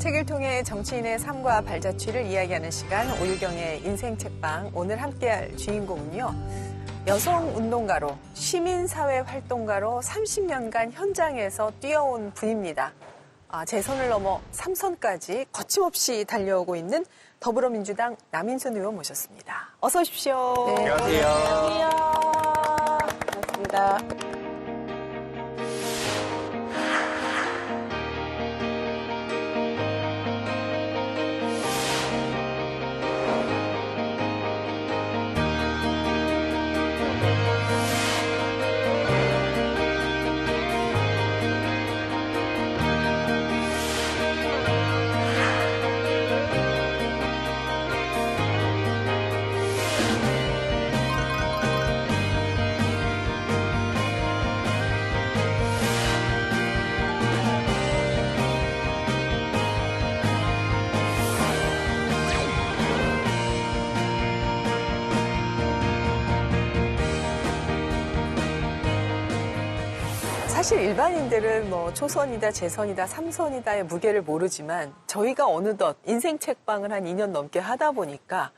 책을 통해 정치인의 삶과 발자취를 이야기하는 시간 오유경의 인생 책방. 오늘 함께할 주인공은요. 여성운동가로 시민사회 활동가로 30년간 현장에서 뛰어온 분입니다. 재선을 넘어 3선까지 거침없이 달려오고 있는 더불어민주당 남인순 의원 모셨습니다. 어서 오십시오. 네, 안녕하세요. 반갑습니다. 사실 일반인들은 초선이다, 재선이다, 3선이다의 무게를 모르지만 저희가 어느덧 인생 책방을 한 2년 넘게 하다 보니까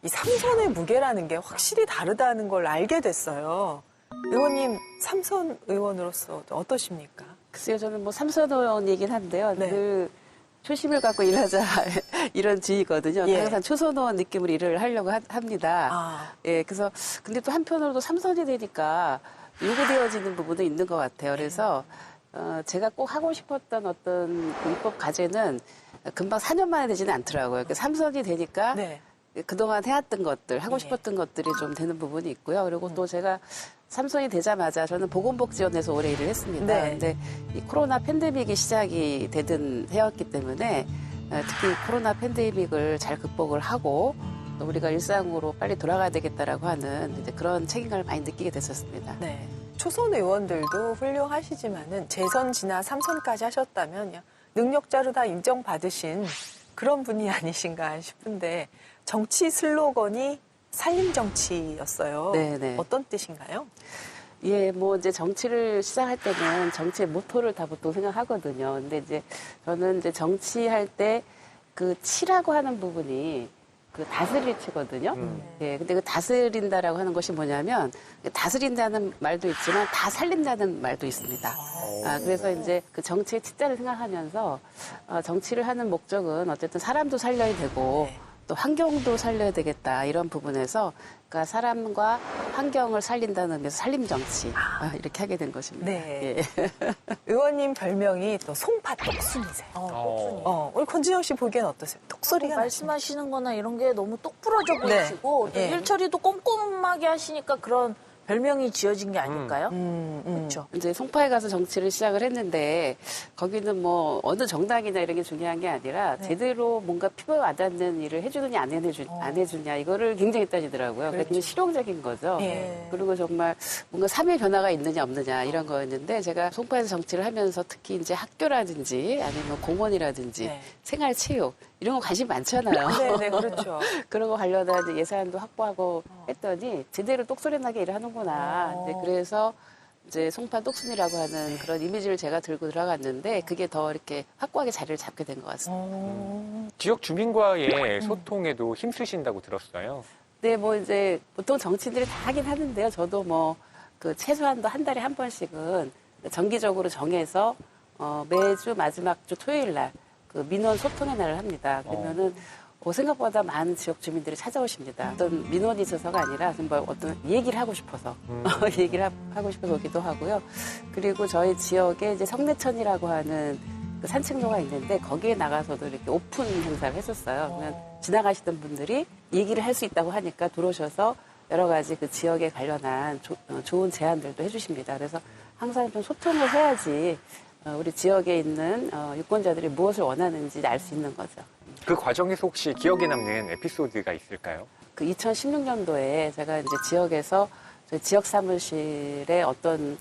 이 3선의 무게라는 게 확실히 다르다는 걸 알게 됐어요. 의원님, 3선 의원으로서 어떠십니까? 글쎄요, 저는 3선 의원이긴 한데요. 네. 늘 초심을 갖고 일하자 이런 주의거든요. 예. 항상 초선 의원 느낌으로 일을 하려고 합니다. 예, 그래서 근데 또 한편으로도 3선이 되니까 요구되어지는 부분도 있는 것 같아요. 그래서 제가 꼭 하고 싶었던 어떤 그 입법 과제는 금방 4년 만에 되지는 않더라고요. 3선이 되니까 네. 그동안 해왔던 것들, 하고 싶었던 것들이 좀 되는 부분이 있고요. 그리고 또 제가 3선이 되자마자 저는 보건복지원에서 오래 일을 했습니다. 네. 근데 이 코로나 팬데믹이 시작이 되던 해였기 때문에 특히 코로나 팬데믹을 잘 극복을 하고 또 우리가 일상으로 빨리 돌아가야 되겠다라고 하는 이제 그런 책임감을 많이 느끼게 됐었습니다. 네. 초선 의원들도 훌륭하시지만은 재선 지나 3선까지 하셨다면 능력자로 다 인정받으신 그런 분이 아니신가 싶은데 정치 슬로건이 살림 정치였어요. 네네. 어떤 뜻인가요? 예, 이제 정치를 시작할 때는 정치의 모토를 다 보통 생각하거든요. 근데 이제 저는 이제 정치할 때 그 치라고 하는 부분이 그 다스릴 치거든요. 예, 근데 그 다스린다라고 하는 것이 뭐냐면 다스린다는 말도 있지만 다 살린다는 말도 있습니다. 그래서 이제 그 정치의 치자를 생각하면서 정치를 하는 목적은 어쨌든 사람도 살려야 되고 또 환경도 살려야 되겠다 이런 부분에서 그러니까 사람과 환경을 살린다는 의미에서 살림 정치 이렇게 하게 된 것입니다. 네. 예. 의원님 별명이 또 송파 똑순이세요. 우리 권진영 씨 보기엔 어떠세요? 똑소리가 말씀하시는 거나 이런 게 너무 똑부러져 네. 보이시고 네. 일 처리도 꼼꼼하게 하시니까 그런 별명이 지어진 게 아닐까요? 그렇죠. 이제 송파에 가서 정치를 시작을 했는데 거기는 어느 정당이나 이런 게 중요한 게 아니라 제대로 뭔가 피부에 와닿는 일을 해주느냐 안 해주냐 이거를 굉장히 따지더라고요. 그러니까 굉장히 실용적인 거죠. 예. 그리고 정말 뭔가 삶의 변화가 있느냐 없느냐 이런 거였는데 제가 송파에서 정치를 하면서 특히 이제 학교라든지 아니면 공원이라든지 생활체육 이런 거 관심 많잖아요. 네, 그렇죠. 그런 거 관련한 이제 예산도 확보하고 했더니 제대로 똑소리 나게 일을 하는구나. 이제 그래서 이제 송파 똑순이라고 하는 그런 이미지를 제가 들고 들어갔는데 그게 더 이렇게 확고하게 자리를 잡게 된 것 같습니다. 지역 주민과의 소통에도 힘쓰신다고 들었어요. 네, 이제 보통 정치인들이 다 하긴 하는데요. 저도 그 최소한도 한 달에 한 번씩은 정기적으로 정해서 매주 마지막 주 토요일 날 그 민원 소통의 날을 합니다. 그러면은 생각보다 많은 지역 주민들이 찾아오십니다. 어떤 민원이 있어서가 아니라 어떤 얘기를 하고 싶어서 얘기를 하고 싶어서 오기도 하고요. 그리고 저희 지역에 이제 성내천이라고 하는 그 산책로가 있는데 거기에 나가서도 이렇게 오픈 행사를 했었어요. 그러면 지나가시던 분들이 얘기를 할 수 있다고 하니까 들어오셔서 여러 가지 그 지역에 관련한 좋은 제안들도 해주십니다. 그래서 항상 좀 소통을 해야지 우리 지역에 있는 유권자들이 무엇을 원하는지 알 수 있는 거죠. 그 과정에서 혹시 기억에 남는 에피소드가 있을까요? 그 2016년도에 제가 이제 지역에서 저희 지역 사무실에 어떤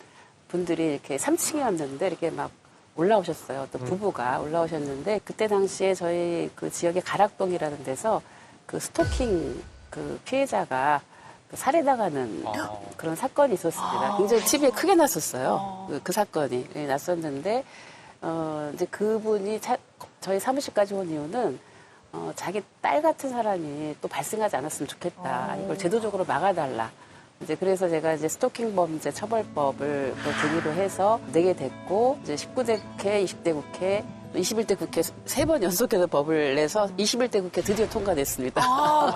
분들이 이렇게 3층이었는데 이렇게 막 올라오셨어요. 어떤 부부가 올라오셨는데 그때 당시에 저희 그 지역의 가락동이라는 데서 그 스토킹 그 피해자가 살해당하는 그런 사건이 있었습니다. 굉장히 TV에 크게 났었어요. 그 사건이 났었는데 이제 그분이 저희 사무실까지 온 이유는 자기 딸 같은 사람이 또 발생하지 않았으면 좋겠다. 이걸 제도적으로 막아달라. 이제 그래서 제가 이제 스토킹 범죄 처벌법을 또 등의로 해서 내게 됐고, 이제 19대 국회, 20대 국회, 또 21대 국회 3번 연속해서 법을 내서 21대 국회 드디어 통과됐습니다.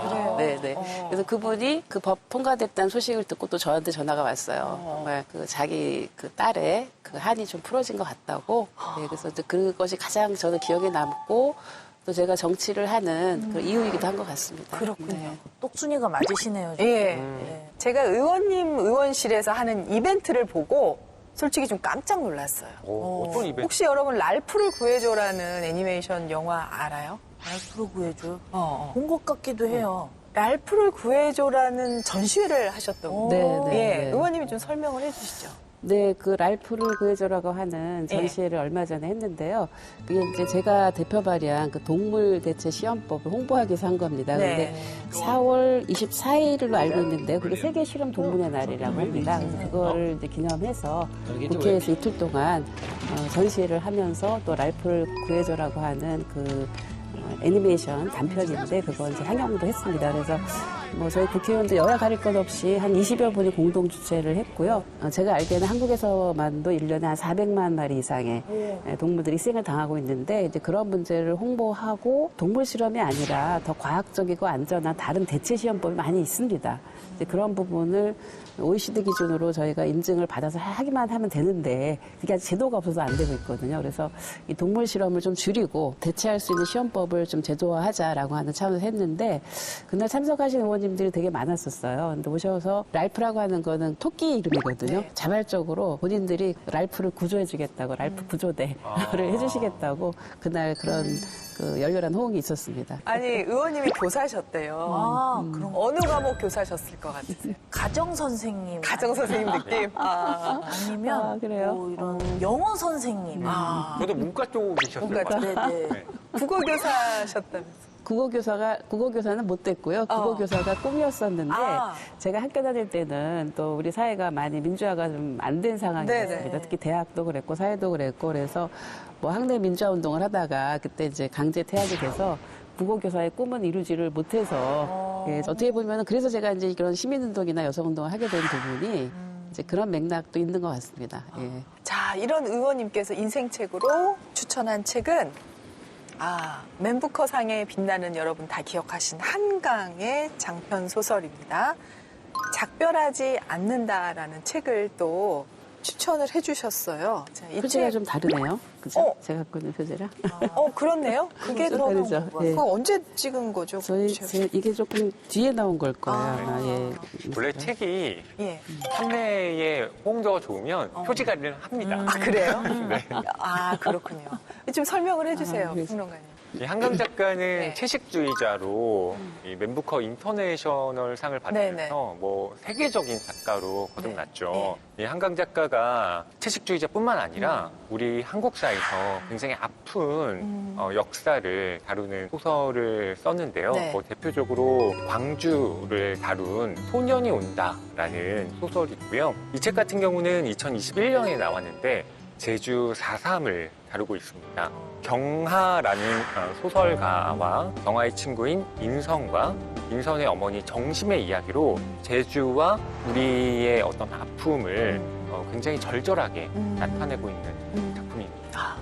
그래요? 네네. 그래서 그분이 그 법 통과됐다는 소식을 듣고 또 저한테 전화가 왔어요. 정말 그 자기 그 딸의 그 한이 좀 풀어진 것 같다고. 네, 그래서 이제 그것이 가장 저도 기억에 남고 또 제가 정치를 하는 그 이유이기도 한 것 같습니다. 그렇군요. 네. 똑순이가 맞으시네요. 진짜. 예. 네. 제가 의원님 의원실에서 하는 이벤트를 보고 솔직히 좀 깜짝 놀랐어요. 어떤 이벤트? 혹시 여러분 랄프를 구해줘라는 애니메이션 영화 알아요? 랄프로 구해줘. 어. 본 것 같기도 해요. 랄프를 구해줘라는 전시회를 하셨다고. 네, 네, 예, 네. 의원님이 좀 설명을 해주시죠. 네, 그 랄프를 구해줘라고 하는 전시회를 얼마 전에 했는데요. 그게 이제 제가 대표 발의한 그 동물 대체 시험법을 홍보하기 위해서 한 겁니다. 네. 근데 4월 24일로 알고 있는데요. 그게 세계 실험 동물의 날이라고 합니다. 그래서 그거를 이제 기념해서 국회에서 이틀 동안 전시회를 하면서 또 랄프를 구해줘라고 하는 그 애니메이션 단편인데 그걸 이제 상영도 했습니다. 그래서 뭐 저희 국회의원들 여야 가릴 것 없이 한 20여 분이 공동 주최를 했고요. 제가 알기에는 한국에서만도 1년에 한 400만 마리 이상의 동물들이 희생을 당하고 있는데 이제 그런 문제를 홍보하고 동물 실험이 아니라 더 과학적이고 안전한 다른 대체 시험법이 많이 있습니다. 이제 그런 부분을 OECD 기준으로 저희가 인증을 받아서 하기만 하면 되는데 그게 아직 제도가 없어서 안 되고 있거든요. 그래서 이 동물 실험을 좀 줄이고 대체할 수 있는 시험법을 좀 제도화하자라고 하는 차원에서 했는데 그날 참석하신 의원님들이 되게 많았었어요. 근데 오셔서 랄프라고 하는 거는 토끼 이름이거든요. 네. 자발적으로 본인들이 랄프를 구조해주겠다고 랄프 구조대를 해주시겠다고 그날 그런 그 열렬한 호응이 있었습니다. 아니, 의원님이 교사셨대요. 아, 그런 거. 어느 과목 교사셨을 것 같으세요? 가정 선생님. 가정선생님 느낌? 아니면 아, 그래요? 뭐 이런 영어 선생님. 저도 문과 쪽이셨을 것 문과 같아요. 네네. 네. 국어교사셨다면서. 국어교사는 못 됐고요. 국어교사가 꿈이었었는데 아. 제가 학교 다닐 때는 또 우리 사회가 많이 민주화가 좀 안 된 상황이었습니다. 네네. 특히 대학도 그랬고 사회도 그랬고 그래서 뭐 학내 민주화 운동을 하다가 그때 이제 강제 퇴학이 돼서 국어교사의 꿈은 이루지를 못해서 예, 어떻게 보면 그래서 제가 이제 그런 시민운동이나 여성운동을 하게 된 부분이 이제 그런 맥락도 있는 것 같습니다. 예. 자, 이런 의원님께서 인생책으로 추천한 책은 맨부커상에 빛나는 여러분 다 기억하신 한강의 장편 소설입니다. 작별하지 않는다라는 책을 또 추천을 해주셨어요. 자, 이 표지가 책, 좀 다르네요. 그죠? 어. 제가 갖고 있는 표지랑. 그렇네요. 그게 좀 더 다르죠. 예. 그거 언제 찍은 거죠? 이게 조금 뒤에 나온 걸 거예요. 아마. 예. 원래 책이 예. 판매에 호응도가 좋으면 표지가를 합니다. 그래요? 네. 그렇군요. 좀 설명을 해주세요, 그래서. 평론가님. 이 한강 작가는 네. 채식주의자로 이 맨부커 인터내셔널 상을 받으면서 네네. 뭐 세계적인 작가로 거듭났죠. 네. 이 한강 작가가 채식주의자뿐만 아니라 우리 한국사에서 굉장히 아픈 역사를 다루는 소설을 썼는데요. 네. 뭐 대표적으로 광주를 다룬 소년이 온다라는 소설이고요. 이 책 같은 경우는 2021년에 나왔는데 제주 4.3을 다루고 있습니다. 경하라는 소설가와 경하의 친구인 인선과 인선의 어머니 정심의 이야기로 제주와 우리의 어떤 아픔을 굉장히 절절하게 나타내고 있는 작품입니다.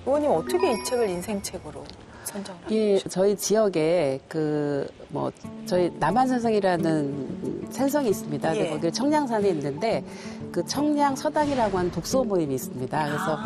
의원님 어떻게 이 책을 인생책으로 선정을 하셨죠? 예, 저희 지역에 저희 남한산성이라는 산성이 있습니다. 예. 거기 청량산에 있는데 그 청량서당이라고 하는 독서 모임이 있습니다. 그래서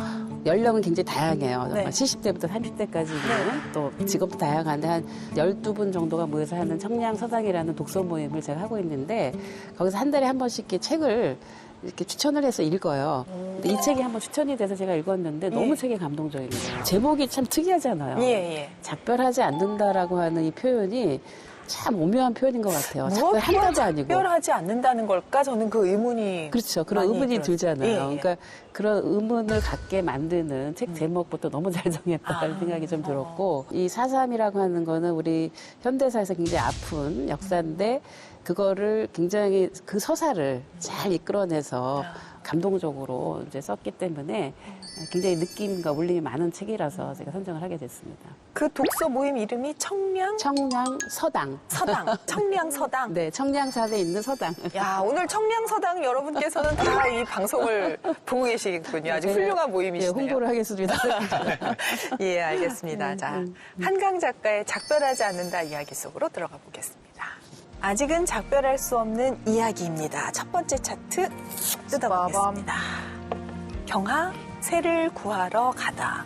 연령은 굉장히 다양해요. 네. 70대부터 30대까지 있는 또 직업도 다양한데 한 12분 정도가 모여서 하는 청량서당이라는 독서 모임을 제가 하고 있는데 거기서 한 달에 한 번씩 이렇게 책을 이렇게 추천을 해서 읽어요. 근데 이 책이 한번 추천이 돼서 제가 읽었는데 너무 책이 감동적인 거예요. 제목이 참 특이하잖아요. 예. 작별하지 않는다라고 하는 이 표현이 참 오묘한 표현인 것 같아요. 작별한다도 아니고. 작별하지 않는다는 걸까? 저는 그 의문이 그렇죠. 그런 많이 의문이 들었어요. 들잖아요. 예. 그러니까 그런 의문을 갖게 만드는 책 제목부터 너무 잘 정했다는 생각이 좀 들었고 이 4.3이라고 하는 거는 우리 현대사에서 굉장히 아픈 역사인데 그거를 굉장히 그 서사를 잘 이끌어내서 감동적으로 이제 썼기 때문에 굉장히 느낌과 울림이 많은 책이라서 제가 선정을 하게 됐습니다. 그 독서 모임 이름이 청량 청량서당. 서당. 청량서당. 네, 청량산에 있는 서당. 야, 오늘 청량서당 여러분께서는 다 이 방송을 보고 계시겠군요. 아주 훌륭한 네, 모임이시네요. 홍보를 하겠습니다. 예, 알겠습니다. 자, 한강 작가의 작별하지 않는다 이야기 속으로 들어가 보겠습니다. 아직은 작별할 수 없는 이야기입니다. 첫 번째 차트 뜯어보겠습니다. 경하, 새를 구하러 가다.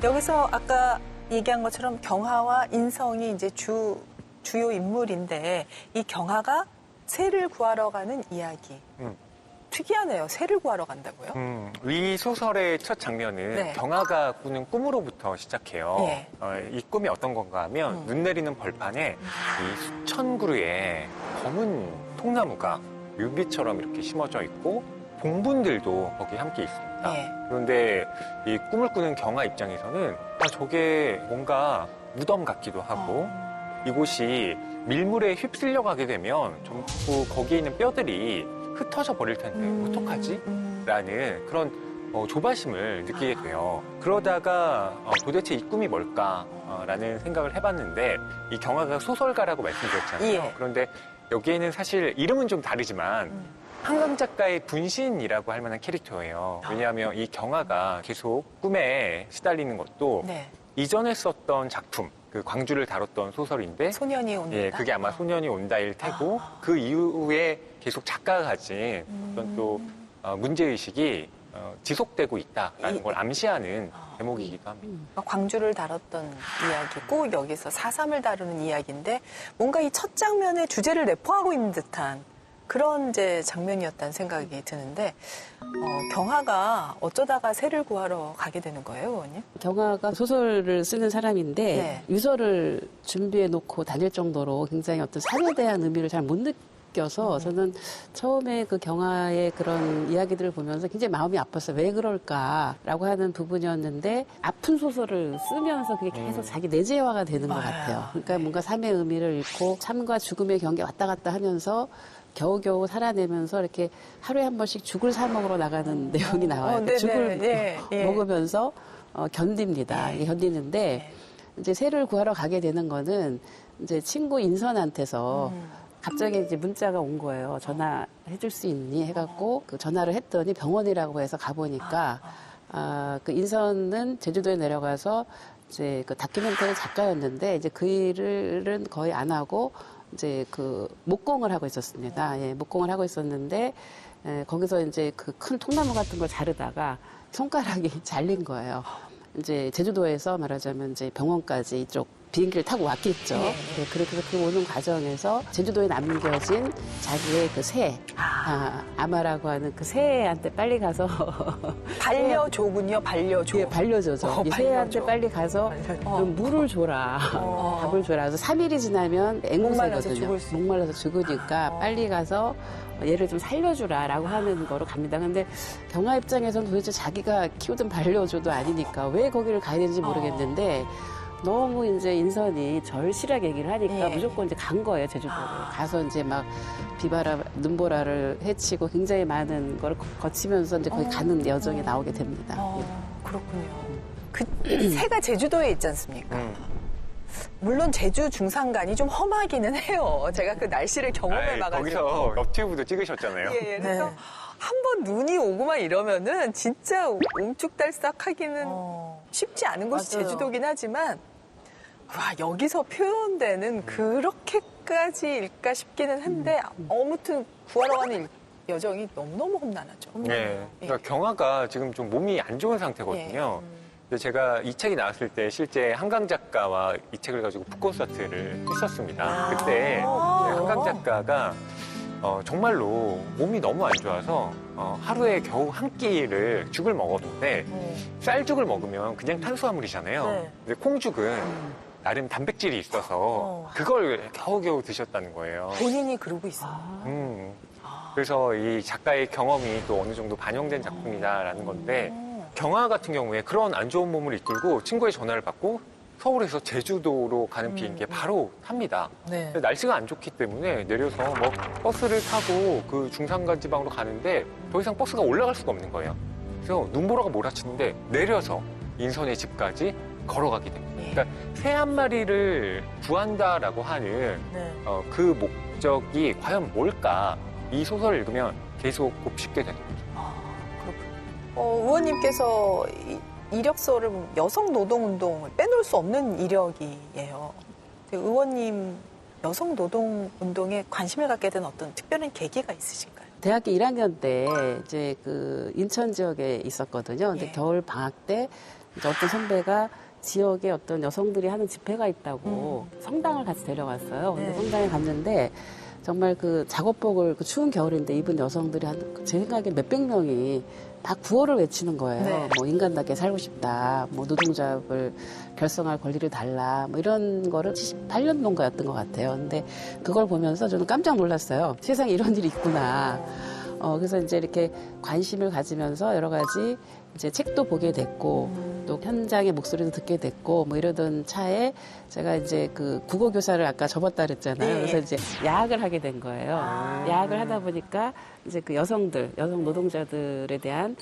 여기서 아까 얘기한 것처럼 경하와 인성이 이제 주요 인물인데 이 경하가 새를 구하러 가는 이야기. 특이하네요. 새를 구하러 간다고요? 이 소설의 첫 장면은 네. 경아가 꾸는 꿈으로부터 시작해요. 네. 이 꿈이 어떤 건가 하면 눈 내리는 벌판에 이 수천 그루의 검은 통나무가 뮤비처럼 이렇게 심어져 있고 봉분들도 거기 함께 있습니다. 네. 그런데 이 꿈을 꾸는 경아 입장에서는 저게 뭔가 무덤 같기도 하고 이곳이 밀물에 휩쓸려 가게 되면 전부 거기에 있는 뼈들이 흩어져 버릴 텐데 어떡하지? 라는 그런 조바심을 느끼게 돼요. 그러다가 도대체 이 꿈이 뭘까? 라는 생각을 해봤는데 이 경아가 소설가라고 말씀드렸잖아요. 예. 그런데 여기에는 사실 이름은 좀 다르지만 한강 작가의 분신이라고 할 만한 캐릭터예요. 왜냐하면 이 경아가 계속 꿈에 시달리는 것도 네. 이전에 썼던 작품, 그 광주를 다뤘던 소설인데 소년이 온다. 예, 그게 아마 소년이 온다일 테고 그 이후에 계속 작가가 가진 어떤 또 문제의식이 지속되고 있다라는 걸 암시하는 대목이기도 합니다. 광주를 다뤘던 이야기, 꼭 여기서 4.3을 다루는 이야기인데 뭔가 이 첫 장면의 주제를 내포하고 있는 듯한 그런 이제 장면이었다는 생각이 드는데 경하가 어쩌다가 새를 구하러 가게 되는 거예요, 의원님? 경아가 소설을 쓰는 사람인데 네. 유서를 준비해 놓고 다닐 정도로 굉장히 어떤 삶에 대한 의미를 잘 못 느껴서 저는 처음에 그 경아의 그런 이야기들을 보면서 굉장히 마음이 아팠어요. 왜 그럴까라고 하는 부분이었는데 아픈 소설을 쓰면서 그게 계속 자기 내재화가 되는 것 같아요. 그러니까 뭔가 삶의 의미를 잃고 삶과 죽음의 경계 왔다 갔다 하면서 겨우겨우 살아내면서 이렇게 하루에 한 번씩 죽을 사 먹으러 나가는 내용이 나와요. 네네. 죽을 예. 먹으면서 견딥니다. 네. 이게 견디는데 이제 새를 구하러 가게 되는 거는 이제 친구 인선한테서 갑자기 이제 문자가 온 거예요. 전화해 줄 수 있니? 해갖고 그 전화를 했더니 병원이라고 해서 가보니까 그 인선은 제주도에 내려가서 이제 그 다큐멘터리 작가였는데 이제 그 일은 거의 안 하고 이제 그 목공을 하고 있었습니다. 예, 목공을 하고 있었는데 거기서 이제 그 큰 통나무 같은 걸 자르다가 손가락이 잘린 거예요. 이제 제주도에서 말하자면 이제 병원까지 이쪽 비행기를 타고 왔겠죠. 네, 그렇게 그 오는 과정에서 제주도에 남겨진 자기의 그 새, 아마라고 하는 그 새한테 빨리 가서 반려조군요, 반려조. 예, 반려조죠. 이 새한테 빨리 가서 좀 물을 줘라, 밥을 줘라. 그래서 3일이 지나면 목말라서 앵무새거든요. 죽을 수 목말라서 죽으니까 빨리 가서 얘를 좀 살려주라라고 하는 거로 갑니다. 근데 경아 입장에서는 도대체 자기가 키우던 반려조도 아니니까 왜 거기를 가야 되는지 모르겠는데 너무 이제 인선이 절실하게 얘기를 하니까 무조건 이제 간 거예요, 제주도로. 가서 이제 막 비바람, 눈보라를 헤치고 굉장히 많은 걸 거치면서 이제 거기 가는 여정이 나오게 됩니다. 그렇군요. 그 새가 제주도에 있지 않습니까? 물론 제주 중산간이 좀 험하기는 해요. 제가 그 날씨를 경험해봐가지고. 거기서 너튜브도 찍으셨잖아요. 예, 그래서 한 번 눈이 오고만 이러면은 진짜 옴쭉달싹하기는 쉽지 않은 곳이 맞아요. 제주도긴 하지만 와, 여기서 표현되는 그렇게까지일까 싶기는 한데 아무튼 구하러 가는 여정이 너무너무 험난하죠. 네. 그러니까 경아가 지금 좀 몸이 안 좋은 상태거든요. 근데 제가 이 책이 나왔을 때 실제 한강 작가와 이 책을 가지고 북콘서트를 했었습니다. 그때 한강 작가가 정말로 몸이 너무 안 좋아서 하루에 겨우 한 끼를 죽을 먹었는데 쌀죽을 먹으면 그냥 탄수화물이잖아요. 네. 근데 콩죽은 나름 단백질이 있어서 그걸 겨우겨우 드셨다는 거예요. 본인이 그러고 있어요. 그래서 이 작가의 경험이 또 어느 정도 반영된 작품이다라는 건데 경아 같은 경우에 그런 안 좋은 몸을 이끌고 친구의 전화를 받고 서울에서 제주도로 가는 비행기에 바로 탑니다. 네. 근데 날씨가 안 좋기 때문에 내려서 뭐 버스를 타고 그 중산간 지방으로 가는데 더 이상 버스가 올라갈 수가 없는 거예요. 그래서 눈보라가 몰아치는데 내려서 인선의 집까지 걸어가게 됩니다. 예. 그러니까 새 한 마리를 구한다라고 하는 네. 그 목적이 과연 뭘까? 이 소설을 읽으면 계속 곱씹게 되는 거죠. 의원님께서 이력서를 보면 여성 노동운동을 빼놓을 수 없는 이력이에요. 의원님 여성 노동운동에 관심을 갖게 된 어떤 특별한 계기가 있으신가요? 대학교 1학년 때 이제 그 인천 지역에 있었거든요. 근데 예. 겨울 방학 때 이제 어떤 선배가 지역에 어떤 여성들이 하는 집회가 있다고 성당을 같이 데려갔어요. 근데 네. 성당에 갔는데 정말 그 작업복을 그 추운 겨울인데 입은 여성들이 제 생각에 몇백 명이 다 구호를 외치는 거예요. 네. 뭐 인간답게 살고 싶다, 뭐 노동조합을 결성할 권리를 달라, 뭐 이런 거를 78년도인가였던 것 같아요. 근데 그걸 보면서 저는 깜짝 놀랐어요. 세상에 이런 일이 있구나. 그래서 이제 이렇게 관심을 가지면서 여러 가지 이제 책도 보게 됐고 또 현장의 목소리도 듣게 됐고 뭐 이러던 차에 제가 이제 그 국어 교사를 아까 접었다 그랬잖아요. 네. 그래서 이제 야학을 하게 된 거예요. 야학을 하다 보니까 이제 그 여성 노동자들에 대한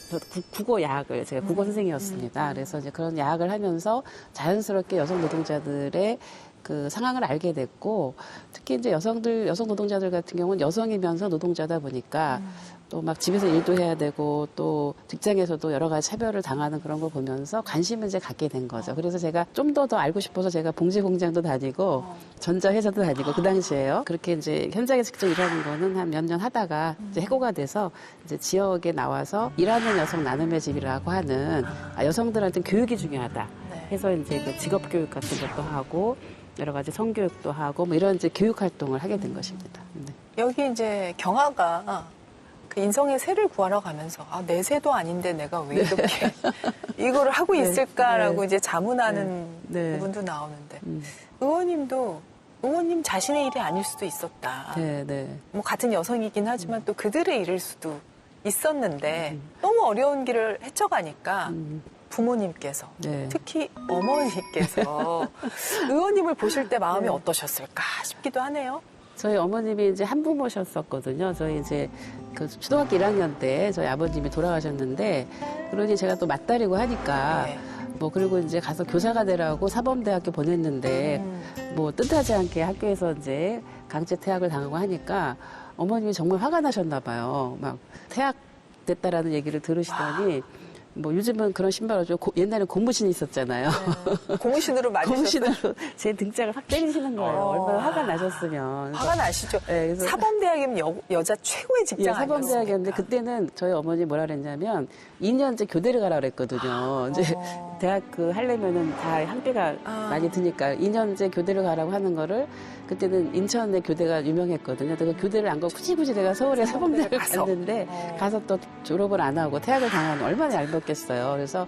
저 국어 야학을 제가 국어 선생이었습니다. 그래서 이제 그런 야학을 하면서 자연스럽게 여성 노동자들의 그 상황을 알게 됐고 특히 이제 여성 노동자들 같은 경우는 여성이면서 노동자다 보니까 또 막 집에서 일도 해야 되고 또 직장에서도 여러 가지 차별을 당하는 그런 걸 보면서 관심을 이제 갖게 된 거죠. 그래서 제가 좀 더 알고 싶어서 제가 봉지 공장도 다니고 전자회사도 다니고 그 당시에요. 그렇게 이제 현장에 직접 일하는 거는 한 몇 년 하다가 이제 해고가 돼서 이제 지역에 나와서 일하는 여성 나눔의 집이라고 하는 여성들한테 교육이 중요하다. 해서 이제 그 직업 교육 같은 것도 하고 여러 가지 성교육도 하고 뭐 이런 이제 교육 활동을 하게 된 것입니다. 네. 여기 이제 경아가 그 인성의 새를 구하러 가면서 내 새도 아닌데 내가 왜 이렇게 이거를 하고 있을까라고 이제 자문하는 네. 부분도 나오는데 의원님 자신의 일이 아닐 수도 있었다. 네, 네. 뭐 같은 여성이긴 하지만 또 그들의 일일 수도 있었는데 너무 어려운 길을 헤쳐가니까 부모님께서 네. 특히 어머니께서 의원님을 보실 때 마음이 어떠셨을까 싶기도 하네요. 저희 어머님이 이제 한부모셨었거든요. 저희 이제 그 초등학교 1학년 때 저희 아버님이 돌아가셨는데 그러니 제가 또 맞다리고 하니까 네. 뭐 그리고 이제 가서 교사가 되라고 사범대학교 보냈는데 뭐 뜻하지 않게 학교에서 이제 강제 퇴학을 당하고 하니까 어머님이 정말 화가 나셨나 봐요. 막 퇴학됐다라는 얘기를 들으시더니 뭐 요즘은 그런 신발 없죠. 옛날에 고무신 있었잖아요. 고무신으로 맞으셨어요? 고무신으로 제 등짝을 확 때리시는 거예요. 얼마나 화가 나셨으면. 화가 나시죠? 네, 그래서 사범대학이면 여자 최고의 직장 아니었습니까? 사범대학이었는데 그때는 저희 어머니 뭐라 그랬냐면 2년제 교대를 가라 그랬거든요. 이제 대학 하려면은 다 학비가 많이 드니까 2년제 교대를 가라고 하는 거를 그때는 인천의 교대가 유명했거든요. 그 교대를 안 가고 굳이 내가 서울에 사범대학을 갔는데 가서 또 졸업을 안 하고 퇴학을 당하면 얼마나 얄밉겠어요. 그래서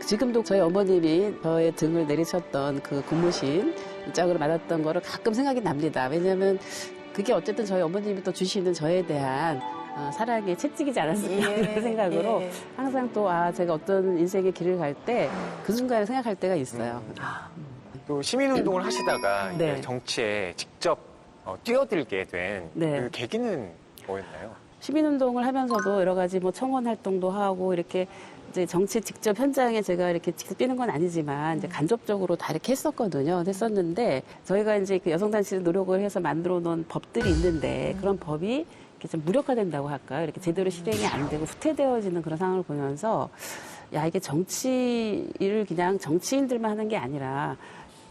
지금도 저희 어머님이 저의 등을 내리쳤던 그 고무신 짝으로 맞았던 거를 가끔 생각이 납니다. 왜냐하면 그게 어쨌든 저희 어머님이 또 주시는 저에 대한 사랑에 채찍이지 않았을까 그런 생각으로 항상 또 제가 어떤 인생의 길을 갈 때 그 순간에 생각할 때가 있어요. 또 시민운동을 하시다가 네. 이제 정치에 직접 뛰어들게 된 네. 그 계기는 뭐였나요? 시민운동을 하면서도 여러 가지 뭐 청원 활동도 하고 이렇게 이제 정치 직접 현장에 제가 이렇게 직접 뛰는 건 아니지만 이제 간접적으로 다 이렇게 했었는데 저희가 이제 그 여성단체에서 노력을 해서 만들어 놓은 법들이 있는데 그런 법이 이렇게 좀 무력화된다고 할까요? 이렇게 제대로 실행이 안 되고 후퇴되어지는 그런 상황을 보면서 이게 정치를 그냥 정치인들만 하는 게 아니라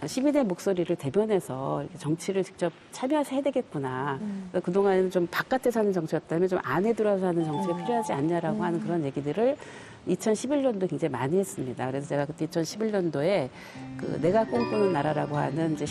시민의 목소리를 대변해서 이렇게 정치를 직접 참여해서 해야 되겠구나. 그러니까 그동안은 좀 바깥에서 하는 정치였다면 좀 안에 들어서 하는 정치가 필요하지 않냐라고 하는 그런 얘기들을 2011년도 굉장히 많이 했습니다. 그래서 제가 그때 2011년도에 그 내가 꿈꾸는 나라라고 하는 이제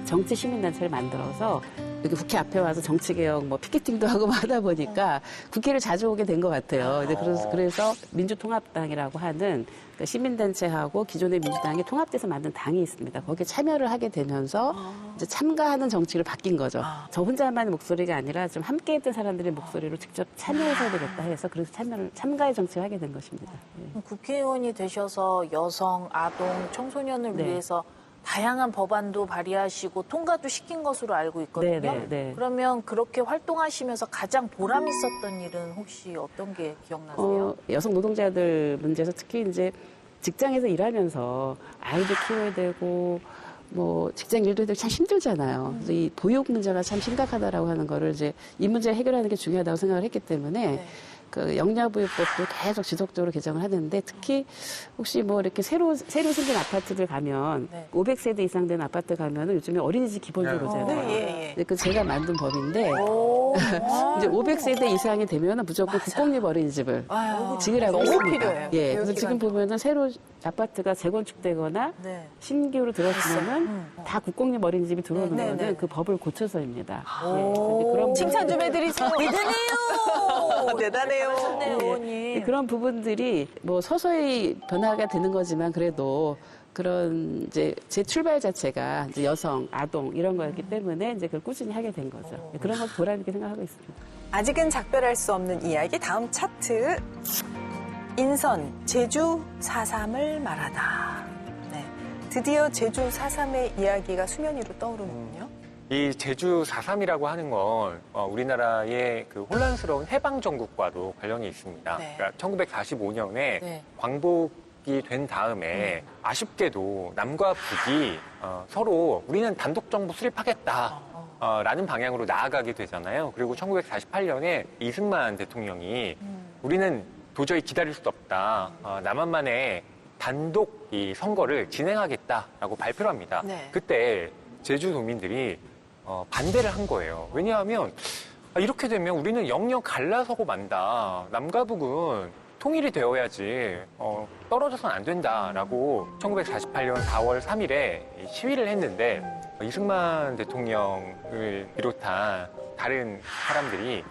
정치 시민단체를 만들어서 이렇게 국회 앞에 와서 정치개혁 뭐 피켓팅도 하고 뭐 하다 보니까 국회를 자주 오게 된 것 같아요. 근데 그래서 민주통합당이라고 하는 그 시민단체하고 기존의 민주당이 통합돼서 만든 당이 있습니다. 거기에 참여를 하게 되면서 이제 참가하는 정치를 바뀐 거죠. 저 혼자만의 목소리가 아니라 좀 함께했던 사람들의 목소리로 직접 참여해서 되겠다 해서 그래서 참가의 정치를 하게 된 것입니다. 네. 국회의원이 되셔서 여성, 아동, 청소년을 네. 위해서 다양한 법안도 발의하시고 통과도 시킨 것으로 알고 있거든요. 네. 그러면 그렇게 활동하시면서 가장 보람 있었던 일은 혹시 어떤 게 기억나세요? 여성 노동자들 문제에서 특히 이제 직장에서 일하면서 아이들 키워야 되고 뭐 직장 일도 해야 되고 참 힘들잖아요. 그래서 이 보육 문제가 참 심각하다라고 하는 거를 이제 이 문제 해결하는 게 중요하다고 생각을 했기 때문에 네. 그 영유아보육법도 계속 지속적으로 개정을 하는데 특히 혹시 뭐 이렇게 새로 생긴 아파트들 가면 네. 500세대 이상 된 아파트 가면은 요즘에 어린이집 기본적으로 오잖아요. 예. 근데 그 제가 만든 법인데 오, 이제 500세대 이상이 되면은 무조건 국공립 어린이집을 아유, 지으라고 너무 했습니다. 필요해요. 예, 그래서 지금 교육기관도. 보면은 새로 아파트가 재건축되거나 네. 신규로 들어서면은 다 국공립 어린이집이 들어오는 네, 거는 네. 그 법을 고쳐서입니다. 오. 그런 칭찬 좀 해드리세요. 대단해요. 대단해요. 잘하셨네요, 네, 의원님. 그런 부분들이 뭐 서서히 변화가 되는 거지만 그래도 그런 이제 제 출발 자체가 이제 여성, 아동 이런 거였기 때문에 이제 그걸 꾸준히 하게 된 거죠. 그런 걸 보람 있게 생각하고 있습니다. 아직은 작별할 수 없는 이야기 다음 차트. 인선 제주 4.3을 말하다. 네, 드디어 제주 4.3의 이야기가 수면 위로 떠오르는군요. 이 제주 4.3이라고 하는 건 우리나라의 그 혼란스러운 해방 정국과도 관련이 있습니다. 네. 그러니까 1945년에 네. 광복이 된 다음에 아쉽게도 남과 북이 서로 우리는 단독 정부 수립하겠다. 라는 방향으로 나아가게 되잖아요. 그리고 1948년에 이승만 대통령이 우리는 도저히 기다릴 수 없다. 남한만의 단독 이 선거를 진행하겠다라고 발표를 합니다. 네. 그때 제주도민들이 반대를 한 거예요. 왜냐하면 이렇게 되면 우리는 영영 갈라서고 만다. 남과 북은 통일이 되어야지 떨어져서는 안 된다라고 1948년 4월 3일에 시위를 했는데 이승만 대통령을 비롯한 다른 사람들이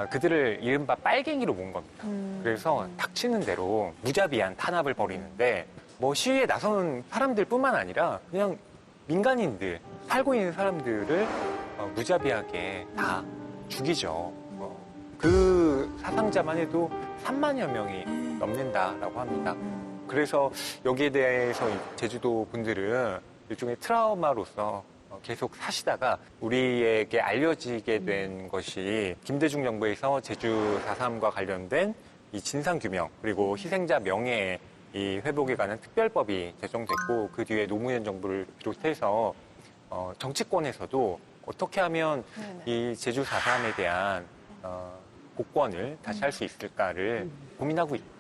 그들을 이른바 빨갱이로 본 겁니다. 그래서 닥치는 대로 무자비한 탄압을 벌이는데 뭐 시위에 나서는 사람들뿐만 아니라 그냥 민간인들, 살고 있는 사람들을 무자비하게 다 죽이죠. 그 사상자만 해도 3만여 명이 넘는다라고 합니다. 그래서 여기에 대해서 제주도 분들은 일종의 트라우마로서 계속 사시다가 우리에게 알려지게 된 것이 김대중 정부에서 제주 4.3과 관련된 이 진상규명 그리고 희생자 명예 이 회복에 관한 특별법이 제정됐고 그 뒤에 노무현 정부를 비롯해서 정치권에서도 어떻게 하면 이 제주 4.3에 대한 복권을 다시 할 수 있을까를 고민하고 있습니다.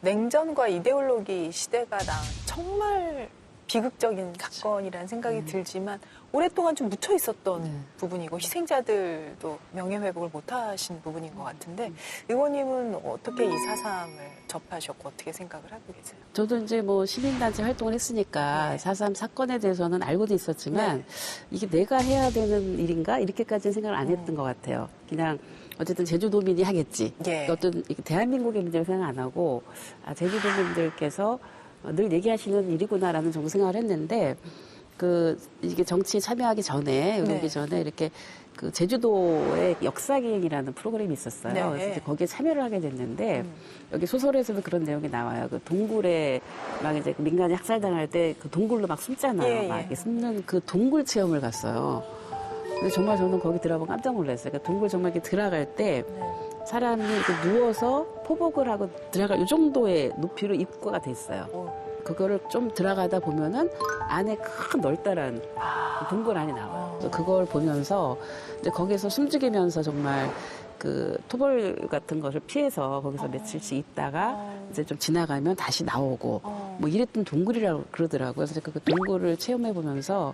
냉전과 이데올로기 시대가 정말 비극적인 사건이라는 생각이 들지만 오랫동안 좀 묻혀 있었던 부분이고 희생자들도 명예회복을 못하신 부분인 것 같은데 의원님은 어떻게 이 4.3을 접하셨고 어떻게 생각을 하고 계세요? 저도 이제 뭐 시민단체 활동을 했으니까 네. 4.3 사건에 대해서는 알고도 있었지만 네. 이게 내가 해야 되는 일인가 이렇게까지는 생각을 안 했던 것 같아요. 그냥 어쨌든 제주도민이 하겠지. 예. 어떤 대한민국의 문제를 생각 안 하고 제주도민들께서 늘 얘기하시는 일이구나라는 정도 생각을 했는데 이게 정치에 참여하기 전에 네. 오기 전에 이렇게 그 제주도의 역사기행이라는 프로그램이 있었어요. 네. 그래서 이제 거기에 참여를 하게 됐는데 여기 소설에서도 그런 내용이 나와요. 그 동굴에 막 이제 민간이 학살당할 때 그 동굴로 막 숨잖아요. 예, 막 예. 이렇게 숨는 그 동굴 체험을 갔어요. 근데 정말 저는 거기 들어가고 깜짝 놀랐어요. 그러니까 동굴 정말 이렇게 들어갈 때 사람이 이렇게 누워서 포복을 하고 들어갈 이 정도의 높이로 입구가 돼 있어요. 그거를 좀 들어가다 보면은 안에 큰 넓다란 동굴 안이 나와요. 그래서 그걸 보면서 이제 거기서 숨죽이면서 정말 그 토벌 같은 것을 피해서 거기서 며칠씩 있다가 이제 좀 지나가면 다시 나오고 뭐 이랬던 동굴이라고 그러더라고요. 그래서 그 동굴을 체험해 보면서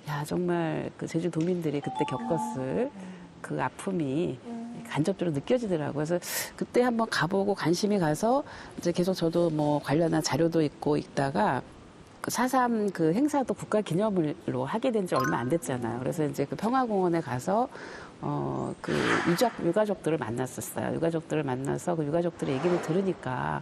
야 정말 그 제주도민들이 그때 겪었을 그 아픔이 간접적으로 느껴지더라고요. 그래서 그때 한번 가보고 관심이 가서 이제 계속 저도 뭐 관련한 자료도 있고 있다가 4.3 그 행사도 국가 기념일로 하게 된 지 얼마 안 됐잖아요. 그래서 이제 그 평화공원에 가서 그 유가족들을 만났었어요. 유가족들을 만나서 그 유가족들의 얘기를 들으니까